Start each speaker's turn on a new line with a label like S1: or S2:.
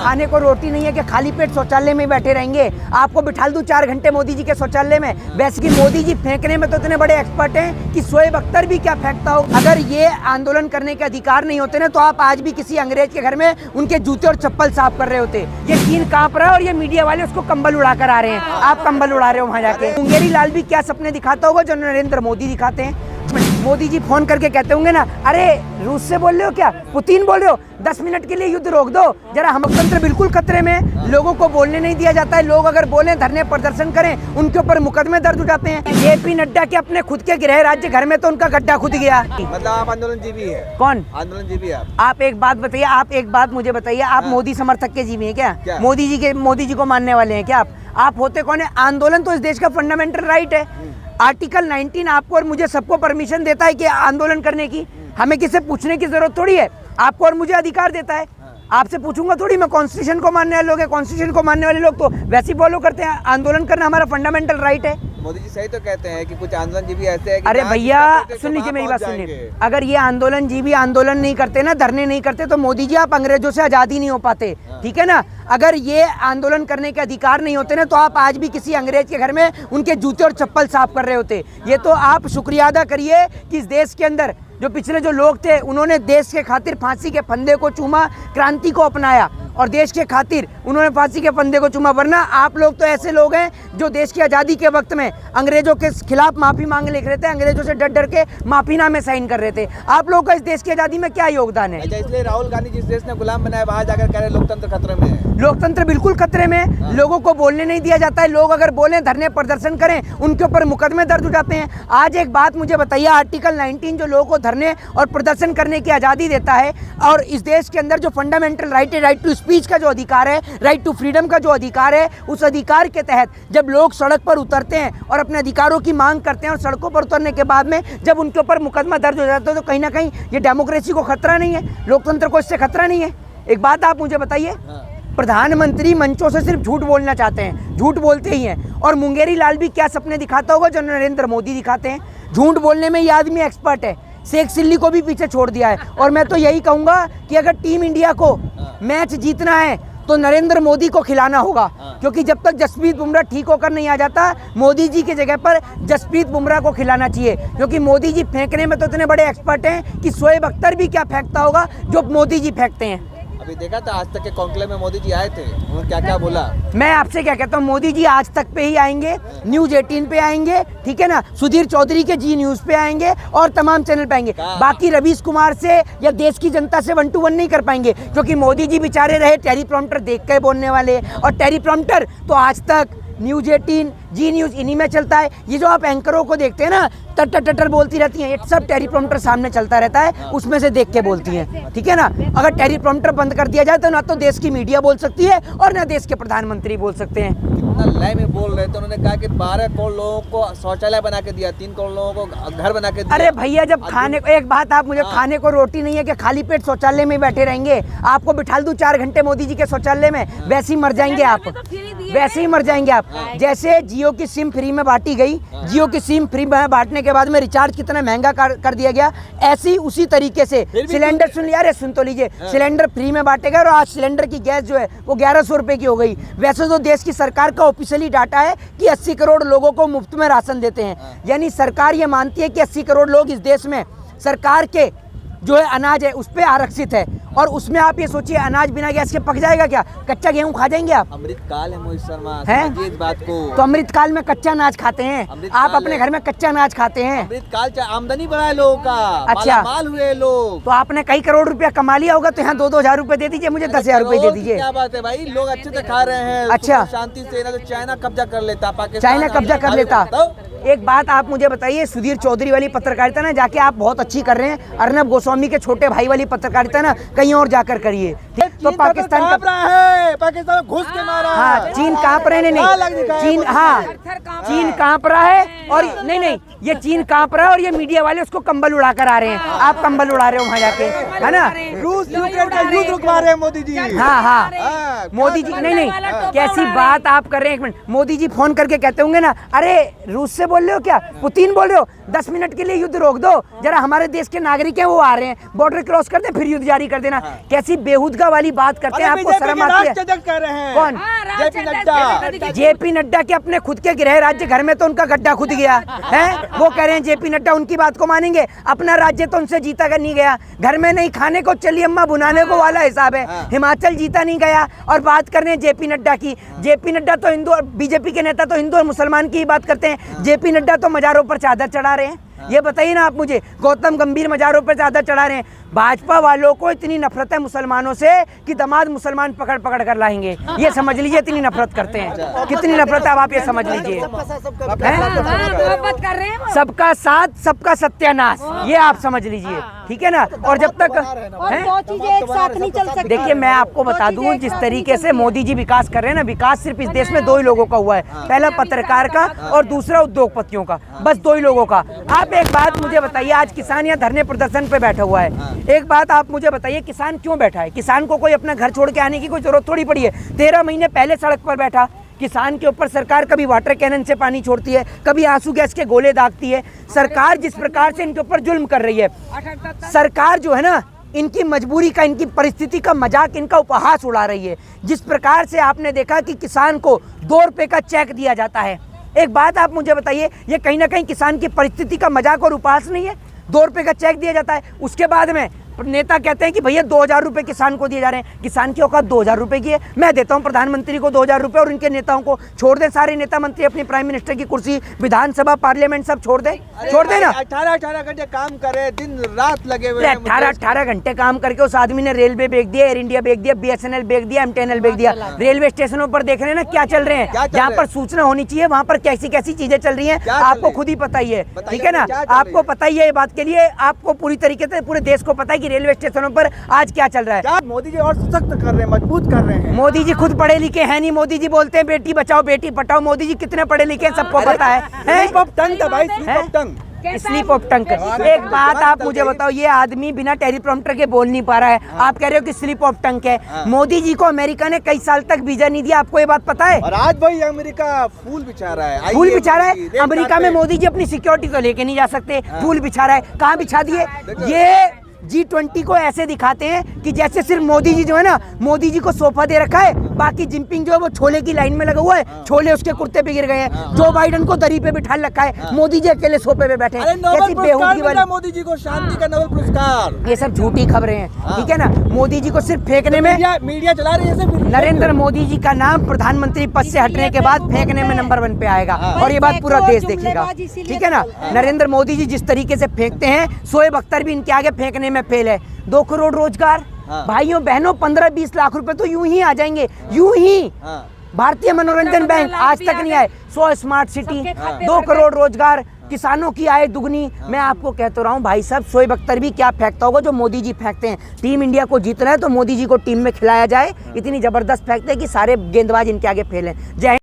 S1: खाने को रोटी नहीं है कि खाली पेट शौचालय में बैठे रहेंगे। आपको बिठा दूं 4 घंटे मोदी जी के शौचालय में। वैसे कि मोदी जी फेंकने में तो इतने बड़े एक्सपर्ट हैं कि शोएब अख्तर भी क्या फेंकता हो। अगर ये आंदोलन करने के अधिकार नहीं होते ना तो आप आज भी किसी अंग्रेज के घर में उनके जूते और चप्पल साफ कर रहे होते। ये चीन कांप रहा है और ये मीडिया वाले उसको कंबल उड़ा कर आ रहे हैं। आप कंबल उड़ा रहे हो वहां जाके। मुंगेरी लाल भी क्या सपने दिखाता होगा जो नरेंद्र मोदी दिखाते हैं। मोदी जी फोन करके कहते होंगे ना, अरे रूस से बोल रहे हो क्या, पुतिन बोल रहे हो, 10 मिनट के लिए युद्ध रोक दो जरा। हम लोकतंत्र बिल्कुल खतरे में, लोगों को बोलने नहीं दिया जाता है। लोग अगर बोले, धरने प्रदर्शन करें, उनके ऊपर मुकदमे दर्ज हो जाते हैं। जेपी नड्डा के अपने खुद के गृह राज्य घर में तो उनका गड्ढा खुद गया।
S2: मतलब आप आंदोलन जीवी है?
S1: कौन
S2: आंदोलन जीवी?
S1: आप एक बात बताइए, आप एक बात मुझे बताइए, आप मोदी समर्थक के जीवी है क्या? मोदी जी को मानने वाले हैं क्या आप होते कौन है? आंदोलन तो इस देश का फंडामेंटल राइट है। आर्टिकल 19 आपको और मुझे सबको परमिशन देता है कि आंदोलन करने की। हमें किसी पूछने की जरूरत थोड़ी है। आपको और मुझे अधिकार देता है। आपसे पूछूंगा थोड़ी मैं। कॉन्स्टिट्यूशन को मानने वाले लोग हैं, कॉन्स्टिट्यूशन को मानने वाले लोग तो वैसे ही फॉलो करते हैं। आंदोलन करना हमारा फंडामेंटल राइट है।
S2: मोदी जी सही तो कहते हैं कि कुछ आंदोलन जीवी ऐसे है कि
S1: अरे भैया सुन लीजिए मेरी बात सुनिए। अगर ये आंदोलन जीवी आंदोलन नहीं करते ना, धरने नहीं करते तो मोदी जी आप अंग्रेजों से आजादी नहीं हो पाते। ठीक है ना? अगर ये आंदोलन करने के अधिकार नहीं होते ना तो आप आज भी किसी अंग्रेज के घर में उनके जूते और चप्पल साफ कर रहे होते। ये तो आप शुक्रिया अदा करिए कि इस देश के अंदर जो पिछले जो लोग थे उन्होंने देश के खातिर फांसी के फंदे को चूमा, क्रांति को अपनाया और देश के खातिर उन्होंने फांसी के फंदे को चूमा। वरना आप लोग तो ऐसे लोग हैं जो देश की आज़ादी के वक्त में अंग्रेजों के खिलाफ माफ़ी मांग लिख रहे थे, अंग्रेजों से डर डर के माफीनामे साइन कर रहे थे। आप लोगों का इस देश की आज़ादी में क्या योगदान है?
S2: इसलिए राहुल गांधी जिस देश ने गुलाम बनाया वहाँ जाकर कह रहे लोकतंत्र खतरे में है।
S1: लोकतंत्र बिल्कुल खतरे में है। लोगों को बोलने नहीं दिया जाता है। लोग अगर बोलें, धरने प्रदर्शन करें, उनके ऊपर मुकदमे दर्ज हो जाते हैं। आज एक बात मुझे बताइए, आर्टिकल 19 जो लोगों को धरने और प्रदर्शन करने की आज़ादी देता है और इस देश के अंदर जो फंडामेंटल राइट है, राइट टू स्पीच का जो अधिकार है, राइट टू फ्रीडम का जो अधिकार है, उस अधिकार के तहत जब लोग सड़क पर उतरते हैं और अपने अधिकारों की मांग करते हैं और सड़कों पर उतरने के बाद में जब उनके ऊपर मुकदमा दर्ज हो जाता है तो कहीं ना कहीं ये डेमोक्रेसी को खतरा नहीं है, लोकतंत्र को इससे खतरा नहीं है। एक बात आप मुझे बताइए, प्रधानमंत्री मंचों से सिर्फ झूठ बोलना चाहते हैं, झूठ बोलते ही हैं। और मुंगेरी लाल भी क्या सपने दिखाता होगा जो नरेंद्र मोदी दिखाते हैं। झूठ बोलने में ये आदमी एक्सपर्ट है। शेख चिल्ली को भी पीछे छोड़ दिया है। और मैं तो यही कहूँगा कि अगर टीम इंडिया को मैच जीतना है तो नरेंद्र मोदी को खिलाना होगा, क्योंकि जब तक जसप्रीत बुमराह ठीक होकर नहीं आ जाता, मोदी जी की जगह पर जसप्रीत बुमराह को खिलाना चाहिए। क्योंकि मोदी जी फेंकने में तो इतने बड़े एक्सपर्ट हैं कि शोएब अख्तर भी क्या फेंकता होगा जो मोदी जी फेंकते हैं।
S2: अभी देखा था आज तक के कॉन्क्लेव में मोदी जी आए थे, उन्होंने क्या क्या बोला?
S1: मैं आपसे क्या कहता हूँ, मोदी जी आज तक पे ही आएंगे, न्यूज 18 पे आएंगे, ठीक है ना, सुधीर चौधरी के जी न्यूज पे आएंगे और तमाम चैनल पे आएंगे। बाकी रवीश कुमार से या देश की जनता से 1 to 1 नहीं कर पाएंगे, क्योंकि मोदी जी बेचारे रहे टेलीप्रॉम्प्टर देख के बोलने वाले। और टेलीप्रॉम्प्टर तो आज तक न्यूज 18 जी न्यूज इन्हीं में चलता है। ये जो आप एंकरों को देखते हैं ना, टटर टटर बोलती रहती हैं, ये सब टेलीप्रॉम्प्टर सामने चलता रहता है, उसमें से देख के बोलती हैं। ठीक है ना? अगर टेलीप्रॉम्प्टर बंद कर दिया जाए तो ना तो देश की मीडिया बोल सकती है और ना देश के प्रधानमंत्री बोल सकते हैं।
S2: कितना लय में बोल रहे थे। उन्होंने कहा कि 12 करोड़ लोगों को शौचालय बना के दिया, 3 करोड़ लोगों को घर बना के दिया।
S1: अरे भैया, जब खाने को, एक बात आप मुझे, खाने को रोटी नहीं है कि खाली पेट शौचालय में बैठे रहेंगे। आपको बिठा दूं 4 घंटे मोदी जी के शौचालय में, वैसे ही मर जाएंगे आप, वैसे ही मर जाएंगे आप। जैसे जियो की सिम फ्री में बांटी गई, जियो की सिम फ्री में बांटने के बाद में रिचार्ज कितना महंगा कर दिया गया, ऐसे ही उसी तरीके से सिलेंडर, सुन लिया, अरे सुन तो लीजिए, सिलेंडर फ्री में बांटे गए और आज सिलेंडर की गैस जो है वो 1100 रुपए की हो गई। वैसे तो देश की सरकार का ऑफिशियली डाटा है कि 80 करोड़ लोगों को मुफ्त में राशन देते हैं। यानी सरकार ये मानती है कि 80 करोड़ लोग इस देश में सरकार के जो है अनाज है उस पे आरक्षित है। और उसमें आप ये सोचिए, अनाज बिना गैस के पक जाएगा क्या? कच्चा गेहूं खा जाएंगे आप?
S2: अमृतकाल है मोहित शर्मा,
S1: है
S2: इस बात को।
S1: तो अमृतकाल में कच्चा अनाज खाते हैं आप? अपने घर में कच्चा अनाज खाते हैं?
S2: अमृतकाल आमदनी बढ़ा है लोगों का,
S1: अच्छा
S2: माल हुए लोग।
S1: तो आपने कई करोड़ रुपया कमा लिया होगा, तो यहाँ 2-2 हजार रुपए दे दीजिए, मुझे 10,000 रुपए दे दीजिए।
S2: क्या बात है भाई, लोग अच्छे से खा रहे हैं।
S1: अच्छा,
S2: शांति से, ना तो चाइना कब्जा कर लेता, पाकिस्तान
S1: चाइना कब्जा कर लेता। एक बात आप मुझे बताइए, सुधीर चौधरी वाली पत्रकारिता ना जाके आप बहुत अच्छी कर रहे हैं। अर्नब गोस्वामी के छोटे भाई वाली पत्रकारिता ना कहीं और जाकर करिए। तो पाकिस्तान
S2: है, पाकिस्तान घुस के मारा।
S1: हाँ, चीन कांप रहे नहीं, चीन, हाँ चीन कांप रहा है और नहीं, ये चीन कांप रहा है और ये मीडिया वाले उसको कंबल उड़ा कर आ रहे हैं। आप कंबल उड़ा रहे हो वहाँ जाके, है ना?
S2: रूस यूक्रेन का युद्ध रुकवा रहे हैं मोदी जी।
S1: हाँ, मोदी जी नहीं कैसी बात आप कर रहे हैं। एक मिनट, मोदी जी फोन करके कहते होंगे ना, अरे रूस से बोल रहे हो क्या, पुतिन बोल रहे हो, 10 मिनट के लिए युद्ध रोक दो जरा, हमारे देश के नागरिक हैं वो आ रहे हैं, बॉर्डर क्रॉस कर दे फिर युद्ध जारी कर देना। कैसी बेहुदगा वाली बात करते हैं, आपको शर्म आती है? कौन? जेपी नड्डा के अपने खुद के गृह राज्य घर में तो उनका गड्ढा खुद गया है। वो कह रहे हैं जेपी नड्डा उनकी बात को मानेंगे, अपना राज्य तो उनसे जीता कर नहीं गया। घर में नहीं खाने को चली अम्मा बुनाने को वाला हिसाब है। हिमाचल जीता नहीं गया और बात कर रहे हैं जेपी नड्डा की। जेपी नड्डा तो हिंदू और बीजेपी के नेता तो हिंदू और मुसलमान की ही बात करते हैं। जेपी नड्डा तो मजारों पर चादर चढ़ा रहे हैं। ये बताइए ना आप मुझे, गौतम गंभीर मजारों पर चादर चढ़ा रहे हैं। भाजपा वालों को इतनी नफरत है मुसलमानों से कि दामाद मुसलमान पकड़ पकड़ कर लाएंगे। ये समझ लीजिए इतनी नफरत करते हैं, कितनी नफरत है अब आप ये समझ लीजिए। सबका साथ सबका सत्यानाश, ये आप समझ लीजिए, ठीक है ना। और जब तक
S3: दो चीजें एक साथ नहीं चल सकती।
S1: देखिए मैं आपको बता दूं, जिस तरीके से मोदी जी विकास कर रहे हैं ना, विकास सिर्फ इस देश में 2 ही लोगों का हुआ है, पहला पत्रकार का और दूसरा उद्योगपतियों का, बस 2 ही लोगों का। आप एक बात मुझे बताइए, आज किसान यहाँ धरने प्रदर्शन पे बैठा हुआ है, एक बात आप मुझे बताइए, किसान क्यों बैठा है? किसान को कोई अपना घर छोड़ के आने की कोई जरूरत थोड़ी पड़ी है। 13 महीने पहले सड़क पर बैठा। किसान के ऊपर सरकार कभी वाटर कैनन से पानी छोड़ती है, कभी आंसू गैस के गोले दागती है। सरकार जिस प्रकार से इनके ऊपर जुल्म कर रही है, सरकार जो है ना, इनकी मजबूरी का, इनकी परिस्थिति का मजाक, इनका उपहास उड़ा रही है। जिस प्रकार से आपने देखा कि किसान को 2 रुपए का चेक दिया जाता है, एक बात आप मुझे बताइए, ये कहीं ना कहीं किसान की परिस्थिति का मजाक और उपहास नहीं है? 2 रुपए का चेक दिया जाता है, उसके बाद में नेता कहते हैं कि भैया 2000 रुपए किसान को दिए जा रहे हैं। किसान की औकात 2000 रुपए की है? मैं देता हूं प्रधानमंत्री को 2000 रुपए और उनके नेताओं को छोड़ दें, सारे नेता मंत्री अपनी प्राइम मिनिस्टर की कुर्सी, विधानसभा, पार्लियामेंट सब छोड़ दें, छोड़ दें ना।
S2: 18 घंटे काम करे, दिन रात लगे हुए हैं।
S1: 18 घंटे काम करके उस आदमी ने रेलवे बेच दिया, एयर इंडिया बेच दिया, BSNL बेच दिया, MTNL बेच दिया। रेलवे स्टेशनों पर देख रहे हैं ना क्या चल रहे हैं, जहाँ पर सूचना होनी चाहिए वहाँ पर कैसी कैसी चीजें चल रही हैं, आपको खुद ही पता ही है, ठीक है ना। आपको पता ही है, ये बात के लिए आपको पूरी तरीके से पूरे देश को पता है कि रेलवे स्टेशनों पर आज क्या चल रहा है।
S2: मोदी जी और सशक्त कर रहे हैं, मजबूत कर रहे हैं।
S1: मोदी जी खुद पढ़े लिखे हैं नहीं। मोदी जी बोलते हैं बेटी बचाओ बेटी पढ़ाओ। मोदी जी कितने पढ़े लिखे हैं सबको पता है।
S2: स्लिप ऑफ टंग था भाई, slip of tongue.
S1: Slip of tongue. एक बात आप मुझे बताओ, ये आदमी बिना टेलीप्रॉम्प्टर के बोल नहीं पा रहा है, आप कह रहे हो कि स्लिप ऑफ टंग है। मोदी जी को अमेरिका ने कई साल तक वीजा नहीं दिया, आपको ये बात पता है?
S2: और आज भाई अमेरिका फूल बिछा रहा है,
S1: फूल बिछा रहा है। अमेरिका में मोदी जी अपनी सिक्योरिटी तो लेके नहीं जा सकते, फूल बिछा रहा है। कहाँ बिछा दिए? ये G20 को ऐसे दिखाते हैं कि जैसे सिर्फ मोदी जी जो है ना, मोदी जी को सोफा दे रखा है, बाकी जिनपिंग जो है वो छोले की लाइन में लगा हुआ है, छोले उसके कुर्ते पे गिर गए हैं। जो बाइडन को दरी पे बिठा रखा है, मोदी जी अकेले सोफे पे बैठे हैं। कैसी बेहूदगी वाली।
S2: मोदी जी को शांति का नोबेल पुरस्कार।
S1: ये सब झूठी खबरें हैं, ठीक है ना। मोदी जी को सिर्फ फेंकने में,
S2: मीडिया चला रही है।
S1: नरेंद्र मोदी जी का नाम प्रधानमंत्री पद से हटने के बाद फेंकने में नंबर 1 पे आएगा, और ये बात पूरा देश देखेगा, ठीक है ना। नरेंद्र मोदी जी जिस तरीके से फेंकते हैं, शोएब अख्तर भी इनके आगे फेंकने में फेल है। 2 करोड़ रोजगार, भाइयों बहनों 15-20 लाख रुपए तो यूं ही आ जाएंगे, यूं ही। भारतीय मनोरंजन बैंक आज तक नहीं आए। 100 स्मार्ट सिटी, 2 करोड़ रोजगार, किसानों की आय दुगनी। मैं आपको कहता रहा हूँ भाई साहब, शोएब अख्तर भी क्या फेंकता होगा जो मोदी जी फेंकते हैं। टीम इंडिया को जीतना है तो मोदी जी को टीम में खिलाया जाए, इतनी जबरदस्त फेंकते हैं कि सारे गेंदबाज इनके आगे फेल हैं। जय